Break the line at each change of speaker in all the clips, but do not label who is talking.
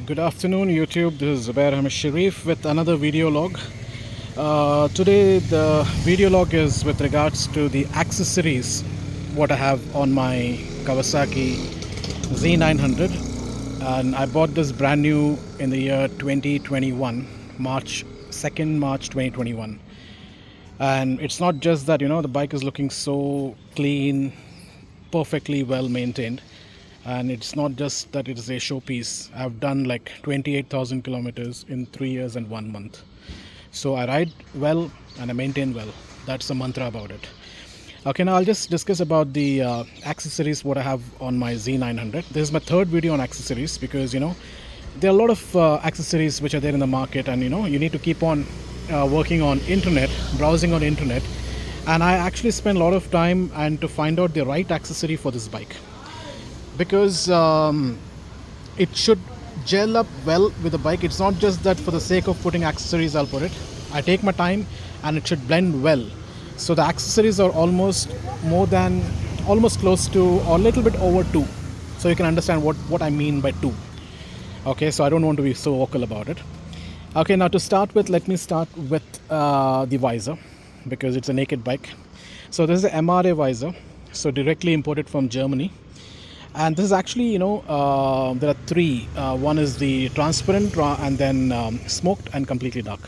Good afternoon, YouTube. This is Zubair Ahmed Sharif with another video log. Today, the video log is with regards to the accessories what I have on my Kawasaki Z900, and I bought this brand new in the year 2021, March 2nd, March 2021. And it's not just that the bike is looking so clean, perfectly well maintained. And it's not just that it is a showpiece. I've done like 28,000 kilometers in 3 years and 1 month. So I ride well and I maintain well. That's the mantra about it. Okay, now I'll just discuss about the accessories what I have on my Z900. This is my third video on accessories because there are a lot of accessories which are there in the market, and you need to keep on working on internet, browsing on internet. And I actually spend a lot of time and to find out the right accessory for this bike, because it should gel up well with the bike. It's not just that for the sake of putting accessories I'll put it. I take my time and it should blend well. So the accessories are almost close to or a little bit over 2, so you can understand what I mean by 2. Okay, so I don't want to be so vocal about it. Okay, now to start with, let me start with the visor, because it's a naked bike. So this is the MRA visor, so directly imported from Germany. And this is actually, there are 3. One is the transparent, and then smoked and completely dark.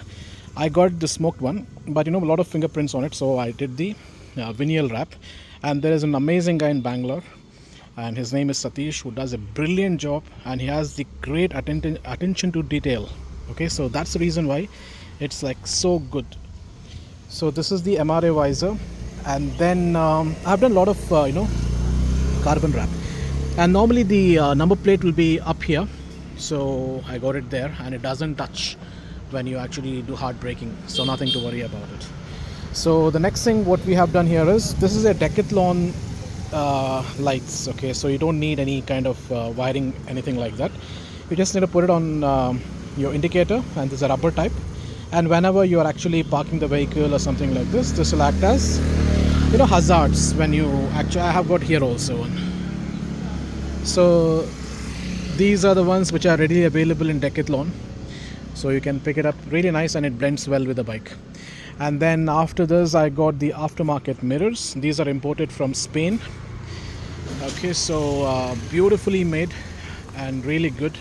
I got the smoked one, but a lot of fingerprints on it, so I did the vinyl wrap. And there is an amazing guy in Bangalore, and his name is Satish, who does a brilliant job, and he has the great attention to detail. Okay, so that's the reason why it's like so good. So this is the MRA visor, and then I've done a lot of carbon wrap. And normally the number plate will be up here, so I got it there, and it doesn't touch when you actually do hard braking, so nothing to worry about it. So the next thing what we have done here is, this is a Decathlon lights. Okay, so you don't need any kind of wiring, anything like that. You just need to put it on your indicator, and this is a rubber type, and whenever you are actually parking the vehicle or something like this will act as hazards. When you actually, I have got here also one. So these are the ones which are readily available in Decathlon, so you can pick it up really nice, and it blends well with the bike. And then after this, I got the aftermarket mirrors. These are imported from Spain. Okay, so beautifully made and really good.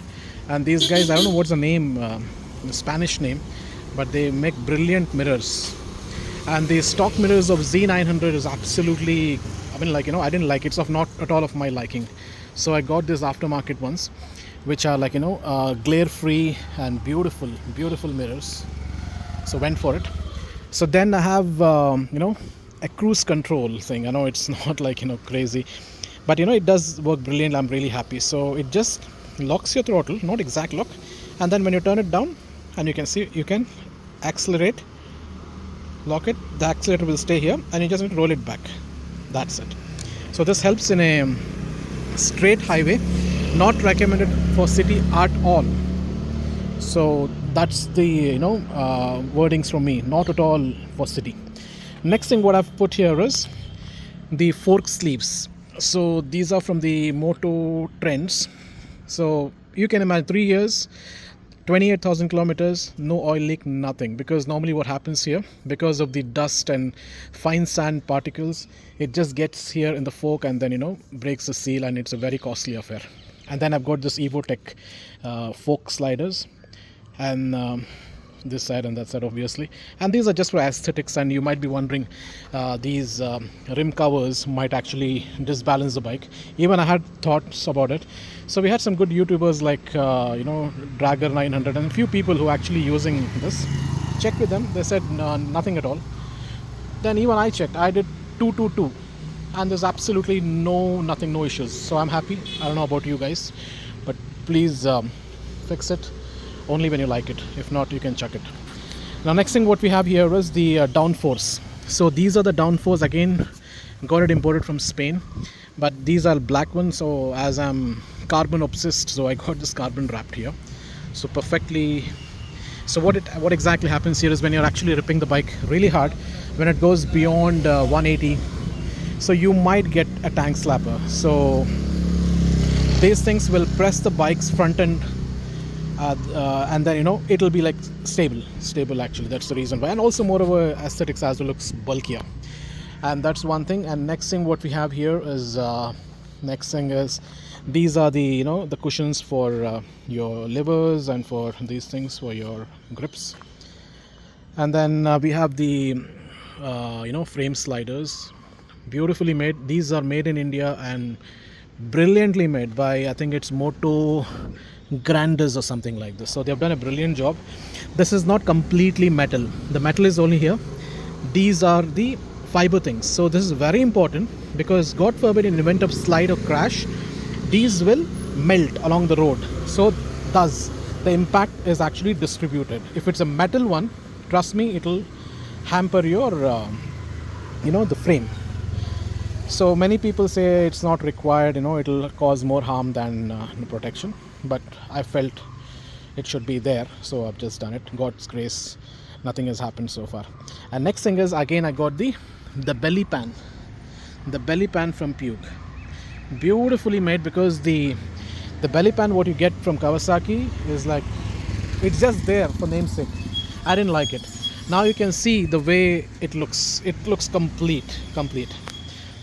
And these guys, I don't know what's the name, the Spanish name, but they make brilliant mirrors. And the stock mirrors of Z900 is absolutely, I didn't like it. It's not at all of my liking. So I got these aftermarket ones, which are like glare free and beautiful mirrors. So went for it. So then I have a cruise control thing. I know it's not like crazy, but it does work brilliant. I'm really happy. So it just locks your throttle, not exact lock, and then when you turn it down, and you can see, you can accelerate, lock it, the accelerator will stay here, and you just need to roll it back. That's it. So this helps in a straight highway, not recommended for city at all. So that's the wordings from me, not at all for city. Next thing what I've put here is the fork sleeves. So these are from the Moto Trends. So you can imagine 3 years, 28,000 kilometers, no oil leak, nothing. Because normally what happens here, because of the dust and fine sand particles, it just gets here in the fork and then breaks the seal, and it's a very costly affair. And then I've got this Evotech fork sliders, and this side and that side obviously. And these are just for aesthetics, and you might be wondering, these rim covers might actually disbalance the bike. Even I had thoughts about it. So we had some good YouTubers like Dragger 900 and a few people who are actually using this. Checked with them, they said nothing at all. Then even I checked, I did 222, and there's absolutely no issues. So I'm happy. I don't know about you guys, but please fix it only when you like it. If not, you can chuck it. Now next thing what we have here is the Downforce. So these are the Downforce, again got it imported from Spain, but these are black ones. So as I'm carbon obsessed, so I got this carbon wrapped here, so perfectly. So what exactly happens here is, when you're actually ripping the bike really hard, when it goes beyond 180, so you might get a tank slapper. So these things will press the bike's front end and then it'll be like stable actually. That's the reason why. And also moreover, aesthetics as well looks bulkier, and that's one thing. And next thing what we have here is these are the the cushions for your levers and for these things for your grips. And then we have the frame sliders, beautifully made. These are made in India and brilliantly made by, I think it's Moto Grandes or something like this. So they've done a brilliant job. This is not completely metal. The metal is only here. These are the fiber things. So this is very important, because God forbid in event of slide or crash, these will melt along the road. So thus the impact is actually distributed. If it's a metal one, trust me, it'll hamper your the frame. So many people say it's not required, it'll cause more harm than protection, but I felt it should be there, so I've just done it. God's grace, nothing has happened so far. And next thing is, again, I got the belly pan from Puke, beautifully made, because the belly pan what you get from Kawasaki is like, it's just there for namesake. I didn't like it. Now you can see the way it looks complete.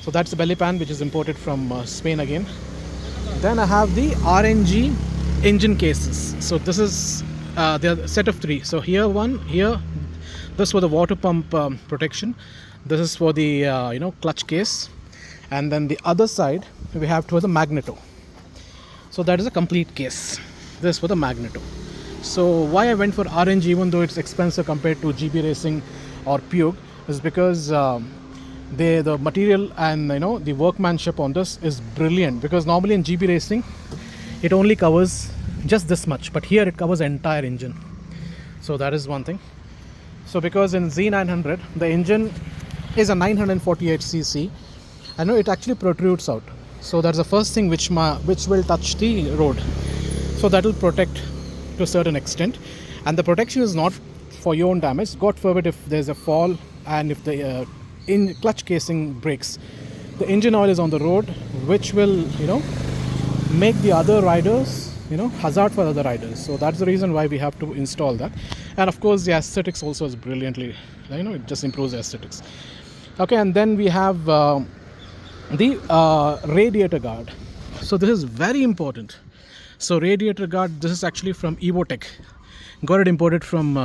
So that's the belly pan, which is imported from Spain again. Then I have the RNG engine cases. So this is the set of three. So here this for the water pump protection. This is for the clutch case, and then the other side we have for the magneto. So that is a complete case. This is for the magneto. So why I went for RNG, even though it's expensive compared to GB Racing or Puke, is because the material and the workmanship on this is brilliant. Because normally in GB Racing it only covers just this much, but here it covers the entire engine. So that is one thing. So because in Z900 the engine is a 948cc, I know it actually protrudes out. So that's the first thing which will touch the road. So that will protect to a certain extent, and the protection is not for your own damage. God forbid if there's a fall and if the clutch casing breaks, the engine oil is on the road, which will make the other riders hazard for other riders. So that's the reason why we have to install that. And of course the aesthetics also is brilliantly, it just improves the aesthetics. Okay, and then we have the radiator guard. So this is very important. So radiator guard, this is actually from Evotech. Got it imported from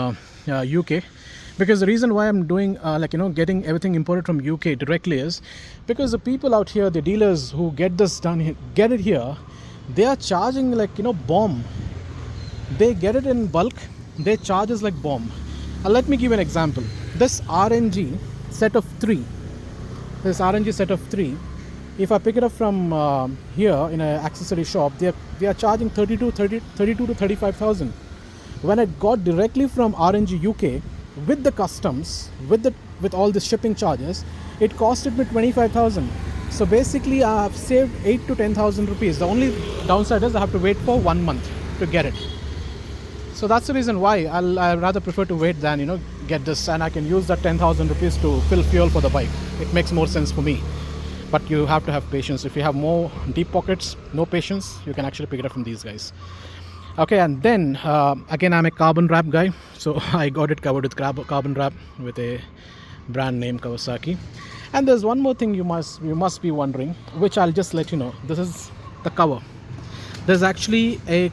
UK. Because the reason why I'm doing getting everything imported from UK directly is because the people out here, the dealers who get this done, get it here, they are charging bomb. They get it in bulk, they charge us like bomb. Let me give an example. This RNG set of three, if I pick it up from here in an accessory shop, they are charging 32 to 35,000. When I got directly from RNG UK with the customs, with all the shipping charges, it costed me 25,000. So basically I have saved 8 to 10,000 rupees. The only downside is I have to wait for 1 month to get it. So that's the reason why I rather prefer to wait than get this, and I can use that 10,000 rupees to fill fuel for the bike. It makes more sense for me. But you have to have patience. If you have more deep pockets, no patience, you can actually pick it up from these guys. Okay, and then again, I'm a carbon wrap guy, so I got it covered with carbon wrap with a brand name Kawasaki. And there's one more thing you must be wondering, which I'll just let you know. This is the cover. There's actually a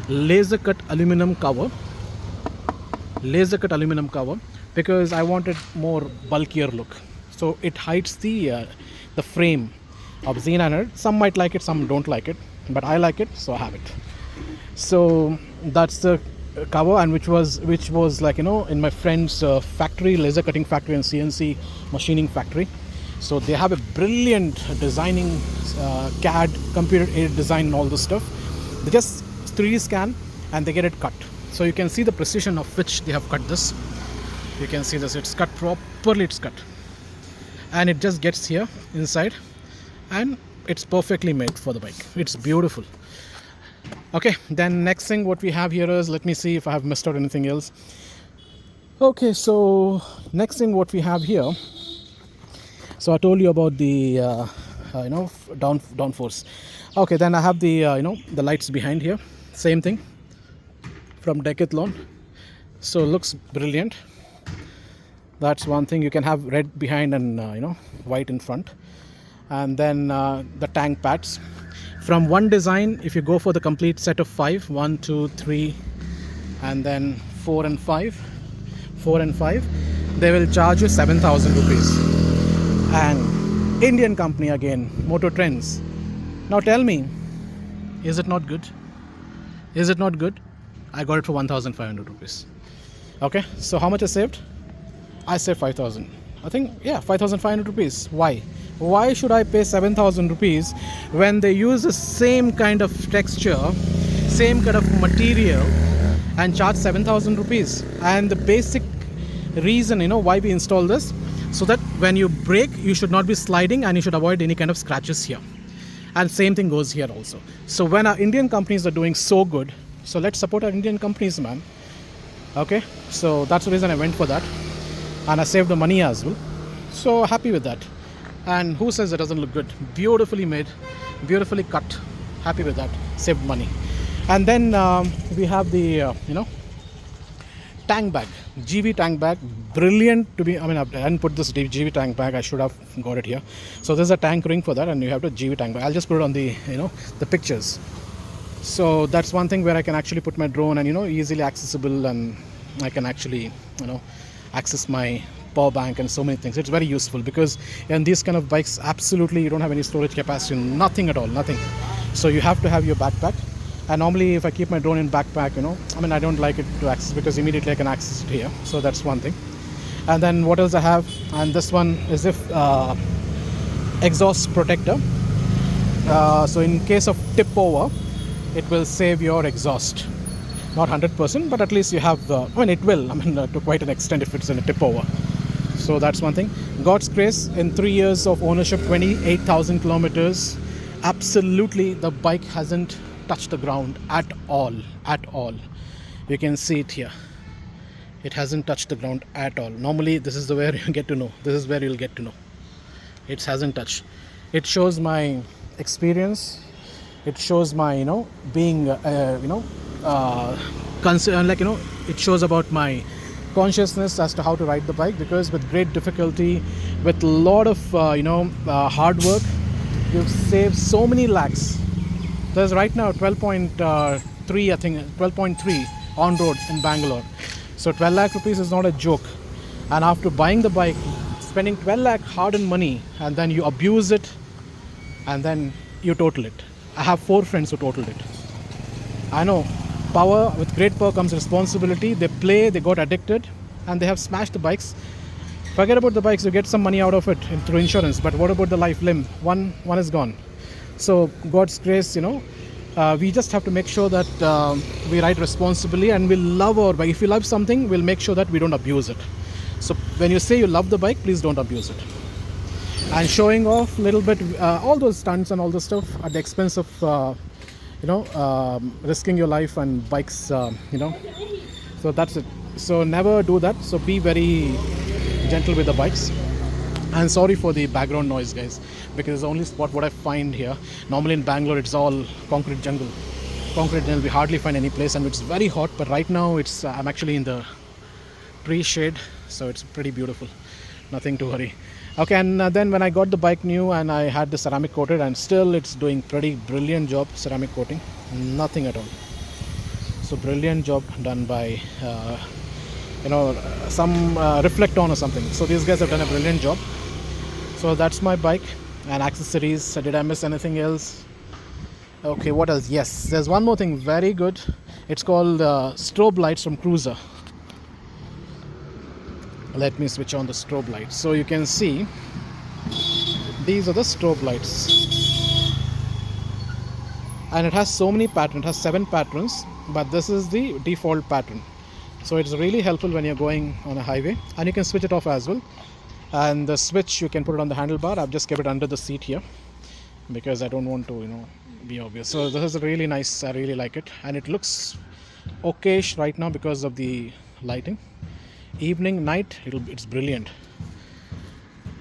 laser cut aluminum cover, because I wanted more bulkier look. So it hides the frame of Z900. Some might like it, some don't like it, but I like it, so I have it. So that's the cover, and which was in my friend's factory, laser cutting factory and CNC machining factory. So they have a brilliant designing CAD, computer aided design and all this stuff. They just 3D scan and they get it cut. So you can see the precision of which they have cut this. You can see this, it's cut properly, it's cut. And it just gets here inside, and it's perfectly made for the bike. It's beautiful. Okay, then next thing what we have here is, let me see if I have missed out anything else. Okay, so next thing what we have here, so I told you about the downforce. Okay, then I have the the lights behind here. same thing from Decathlon. So looks brilliant. That's one thing. You can have red behind and white in front. And then the tank pads from one design. If you go for the complete set of 5, 1, 2, 3 and then 4 and 5, they will charge you 7,000 rupees. And Indian company again, Motor Trends. Now tell me, is it not good? Is it not good? I got it for 1,500 rupees. Okay, so how much I saved? I saved 5,000. I think, yeah, 5,500 rupees. Why? Why should I pay 7,000 rupees when they use the same kind of texture, same kind of material and charge 7,000 rupees? And the basic reason, why we install this, so that when you brake, you should not be sliding and you should avoid any kind of scratches here. And same thing goes here also. So when our Indian companies are doing so good, so let's support our Indian companies, man. Okay, so that's the reason I went for that. And I saved the money as well. So happy with that. And who says it doesn't look good? Beautifully made, beautifully cut. Happy with that. Saved money. And then we have the, tank bag. GV tank bag. Brilliant to be, I didn't put this GV tank bag. I should have got it here. So there's a tank ring for that and you have the GV tank bag. I'll just put it on the, the pictures. So that's one thing where I can actually put my drone and, easily accessible, and I can actually, access my power bank and so many things. It's very useful because in these kind of bikes, absolutely you don't have any storage capacity, nothing at all, nothing. So you have to have your backpack. And normally if I keep my drone in backpack, I don't like it to access because immediately I can access it here. So that's one thing. And then what else I have? And this one is exhaust protector. So in case of tip over, it will save your exhaust. Not 100%, but at least you have it will, to quite an extent if it's in a tip over. So that's one thing. God's grace, in 3 years of ownership, 28,000 kilometers, absolutely the bike hasn't touched the ground at all. You can see it here. It hasn't touched the ground at all. Normally this is where you get to know. This is where you'll get to know. It hasn't touched. It shows my experience. It shows my, being, it shows about my consciousness as to how to ride the bike, because with great difficulty, with a lot of, hard work, you've saved so many lakhs. There's right now 12.3, I think, 12.3 on road in Bangalore. So 12 lakh rupees is not a joke. And after buying the bike, spending 12 lakh hard-earned money, and then you abuse it, and then you total it. I have 4 friends who totaled it. I know, with great power comes responsibility. They play, they got addicted, and they have smashed the bikes. Forget about the bikes, you get some money out of it through insurance, but what about the life limb? One is gone. So God's grace, we just have to make sure that we ride responsibly and we'll love our bike. If we love something, we'll make sure that we don't abuse it. So when you say you love the bike, please don't abuse it. And showing off a little bit, all those stunts and all the stuff at the expense of, risking your life and bikes, so that's it. So never do that. So be very gentle with the bikes. And sorry for the background noise, guys, because it's the only spot what I find here. Normally in Bangalore, it's all concrete jungle. We hardly find any place, and it's very hot. But right now, I'm actually in the tree shade, so it's pretty beautiful. Nothing to worry. Okay, and then when I got the bike new and I had the ceramic coated, and still it's doing pretty brilliant job, ceramic coating, nothing at all. So brilliant job done by, some Reflect-On or something. So these guys have done a brilliant job. So that's my bike and accessories. Did I miss anything else? Okay, what else? Yes, there's one more thing very good. It's called Strobe Lights from Cruiser. Let me switch on the strobe lights. So you can see these are the strobe lights, and it has so many patterns. It has 7 patterns, but this is the default pattern. So it's really helpful when you're going on a highway, and you can switch it off as well. And the switch, you can put it on the handlebar. I've just kept it under the seat here because I don't want to be obvious. So this is really nice. I really like it, and it looks okayish right now because of the lighting. Evening, night, it's brilliant.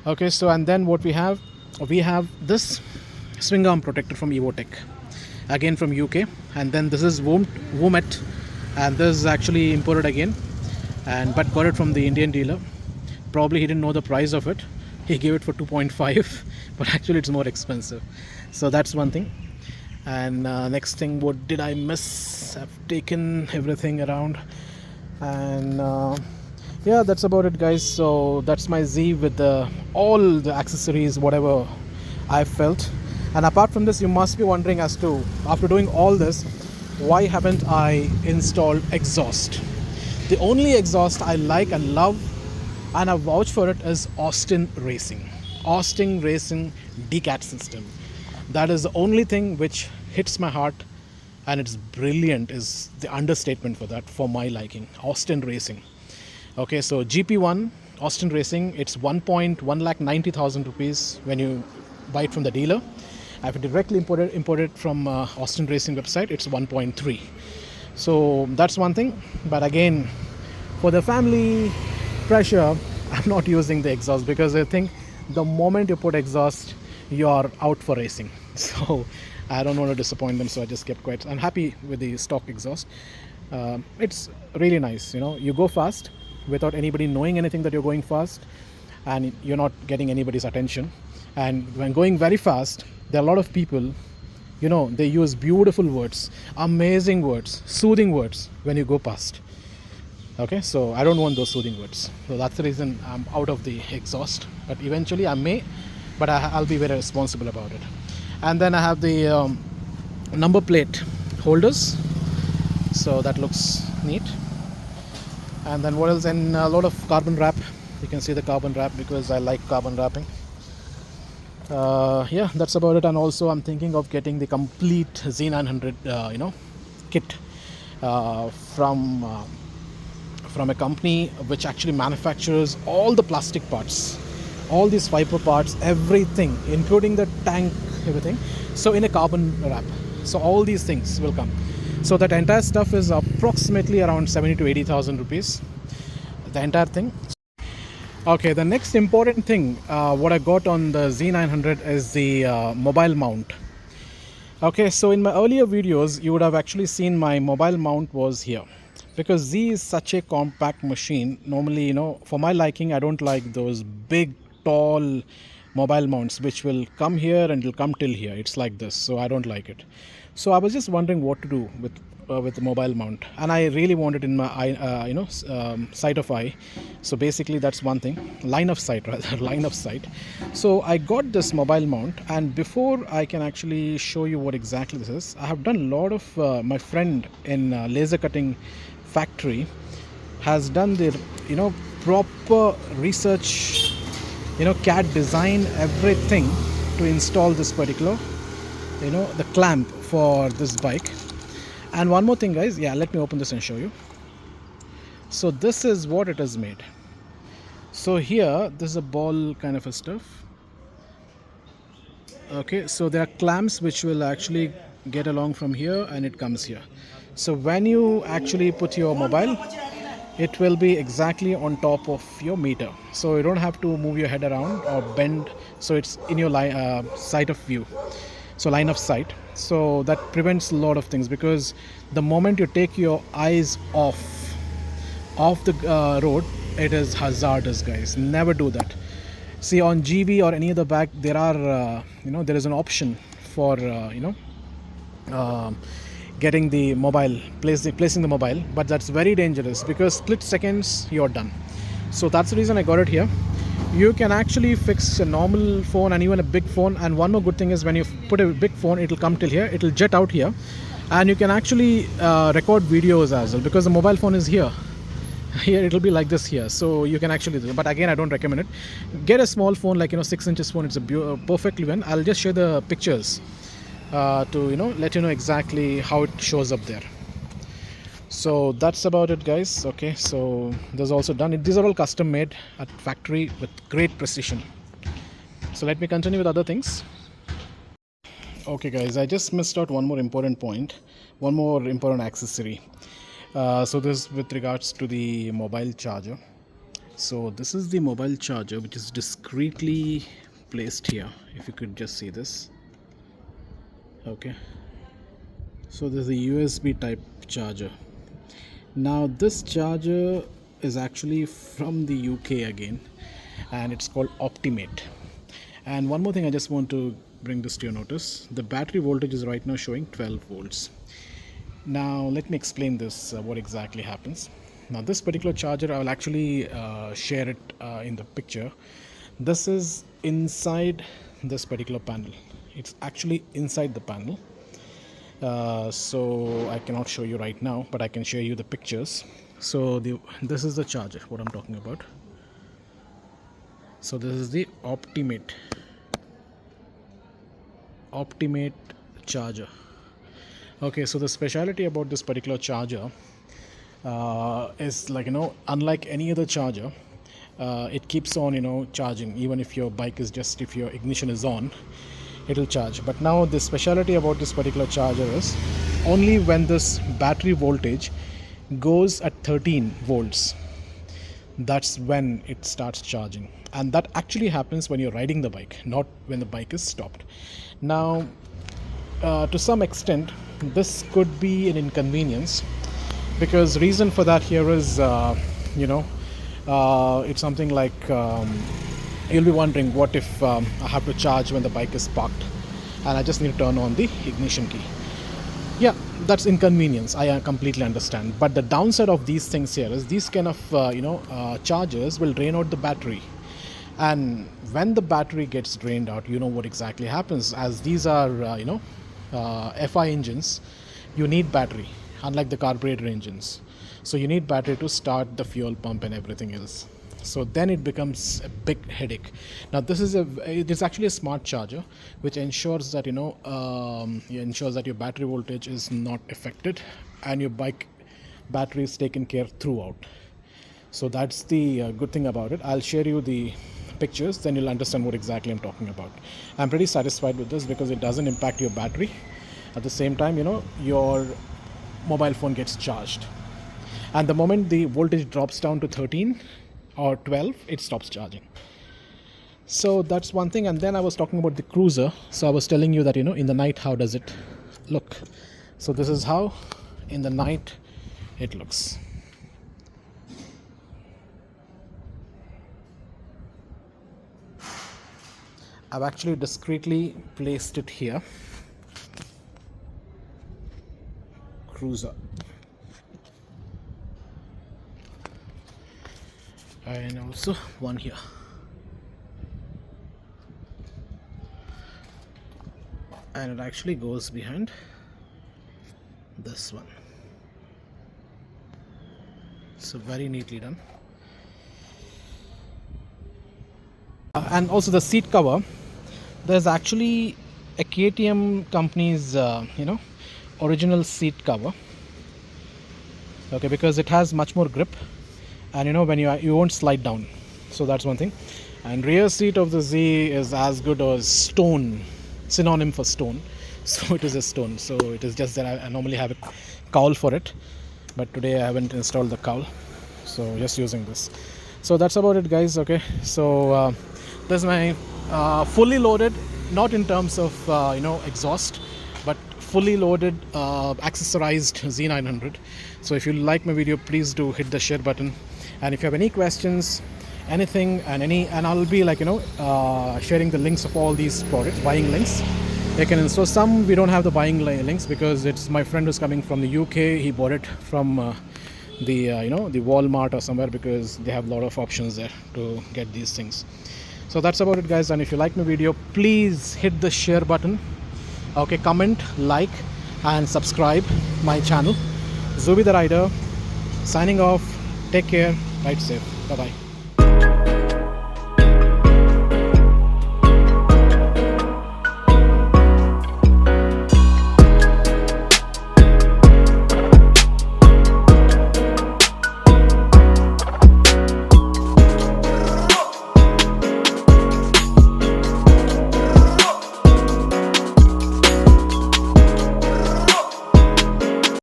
Okay, so and then what we have this swing arm protector from Evotech. again from UK. And then this is Womet, and this is actually imported again, and but got it from the Indian dealer. Probably he didn't know the price of it. He gave it for 2.5, but actually it's more expensive. So that's one thing. And next thing, what did I miss? I've taken everything around, and yeah, that's about it, guys. So that's my Z with all the accessories, whatever I felt. And apart from this, you must be wondering as to, after doing all this, why haven't I installed exhaust? The only exhaust I like and love, and I vouch for it, is Austin Racing decat system. That is the only thing which hits my heart, and it's brilliant is the understatement for that, for my liking. Austin Racing. Okay, so GP1 Austin Racing, it's 1,190,000 rupees when you buy it from the dealer. I've directly imported from Austin Racing website, it's 1.3. So that's one thing. But again, for the family pressure, I'm not using the exhaust, because I think the moment you put exhaust, you're out for racing. So I don't want to disappoint them, so I just kept quiet. I'm happy with the stock exhaust. It's really nice, you go fast without anybody knowing anything that you're going fast, and you're not getting anybody's attention. And when going very fast, there are a lot of people, they use beautiful words, amazing words, soothing words when you go past. Okay, so I don't want those soothing words. So that's the reason I'm out of the exhaust. But eventually I may, but I'll be very responsible about it. And then I have the number plate holders. So that looks neat. And then what else? And a lot of carbon wrap. You can see the carbon wrap because I like carbon wrapping. Yeah, that's about it. And also I'm thinking of getting the complete Z900 kit from a company which actually manufactures all the plastic parts, all these fiber parts, everything, including the tank, everything. So in a carbon wrap. So all these things will come. So that entire stuff is approximately around 70 to 80,000 rupees. The entire thing. Okay, the next important thing, what I got on the Z900 is the mobile mount. Okay, so in my earlier videos, you would have actually seen my mobile mount was here. Because Z is such a compact machine. Normally, for my liking, I don't like those big, tall mobile mounts which will come here and will come till here. It's like this, so I don't like it. So I was just wondering what to do with the mobile mount, and I really want it in my sight of eye. So basically, that's one thing. Line of sight, rather. Line of sight. So I got this mobile mount, and before I can actually show you what exactly this is, I have done a lot of my friend in laser cutting factory has done the proper research, CAD design, everything to install this particular the clamp for this bike. And one more thing, guys, let me open this and show you. So this is what it is made. So here this is a ball kind of a stuff. Okay, so there are clamps which will actually get along from here, and it comes here. So when you actually put your mobile, it will be exactly on top of your meter. So you don't have to move your head around or bend. So it's in your sight of view. So line of sight. So that prevents a lot of things, because the moment you take your eyes off the road, it is hazardous, guys. Never do that. See, on GV or any other bike, there are there is an option for getting the mobile, placing the mobile, but that's very dangerous, because split seconds you're done. So that's the reason I got it here. You can actually fix a normal phone and even a big phone. And one more good thing is, when you put a big phone, it will come till here, it will jet out here, and you can actually record videos as well, because the mobile phone is here. Here it will be like this here, so you can actually do it. But again, I don't recommend it. Get a small phone, like 6 inches phone. It's a perfectly one. I'll just share the pictures to let you know exactly how it shows up there. So that's about it, guys. Okay, so there's also done. These are all custom made at factory with great precision. So let me continue with other things. Okay, guys, I just missed out one more important point, one more important accessory. So this is with regards to the mobile charger. So this is the mobile charger, which is discreetly placed here. If you could just see this. Okay, So this is a USB type charger. Now this charger is actually from the UK again, and it's called Optimate. And one more thing I just want to bring this to your notice. The battery voltage is right now showing 12 volts. Now let me explain this, what exactly happens. Now this particular charger, I will actually share it in the picture. This is inside this particular panel. It's actually inside the panel. So I cannot show you right now, but I can share you the pictures. So this is the charger, what I'm talking about. So this is the Optimate charger. Okay, so the speciality about this particular charger is, like, unlike any other charger, it keeps on charging. Even if your bike is just, if your ignition is on, it will charge. But now the speciality about this particular charger is only when this battery voltage goes at 13 volts, that's when it starts charging. And that actually happens when you're riding the bike, not when the bike is stopped. Now to some extent this could be an inconvenience, because reason for that here is it's something like you'll be wondering, what if I have to charge when the bike is parked and I just need to turn on the ignition key? Yeah, that's inconvenience, I completely understand. But the downside of these things here is these kind of chargers will drain out the battery. And when the battery gets drained out, you know what exactly happens. As these are FI engines, you need battery, unlike the carburetor engines. So you need battery to start the fuel pump and everything else. So then it becomes a big headache. Now this is it is actually a smart charger, which ensures that ensures that your battery voltage is not affected and your bike battery is taken care throughout. So that's the good thing about it. I'll share you the pictures, then you'll understand what exactly I'm talking about. I'm pretty satisfied with this because it doesn't impact your battery. At the same time, your mobile phone gets charged, and the moment the voltage drops down to 13 or 12, it stops charging. So that's one thing. And then I was talking about the cruiser. So I was telling you that in the night, how does it look? So this is how in the night it looks. I've actually discreetly placed it here. Cruiser. And also one here. And it actually goes behind this one. So very neatly done. And also the seat cover, there's actually a KTM company's original seat cover. Okay, because it has much more grip, and when you won't slide down. So that's one thing. And rear seat of the Z is as good as stone, synonym for stone. So it is a stone. So it is just that I normally have a cowl for it, but today I haven't installed the cowl, so just using this. So that's about it, guys. Okay, so this is my fully loaded, not in terms of exhaust, but fully loaded accessorized Z900. So if you like my video, please do hit the share button, and if you have any questions, anything, and I'll be sharing the links of all these products, buying links. You can install. Some we don't have the buying links because it's my friend who's coming from the UK. He bought it from the Walmart or somewhere, because they have a lot of options there to get these things. So that's about it, guys. And if you like my video, please hit the share button. Okay, comment, like, and subscribe my channel. Zuby the Rider signing off. Take care. Ride safe. Bye bye.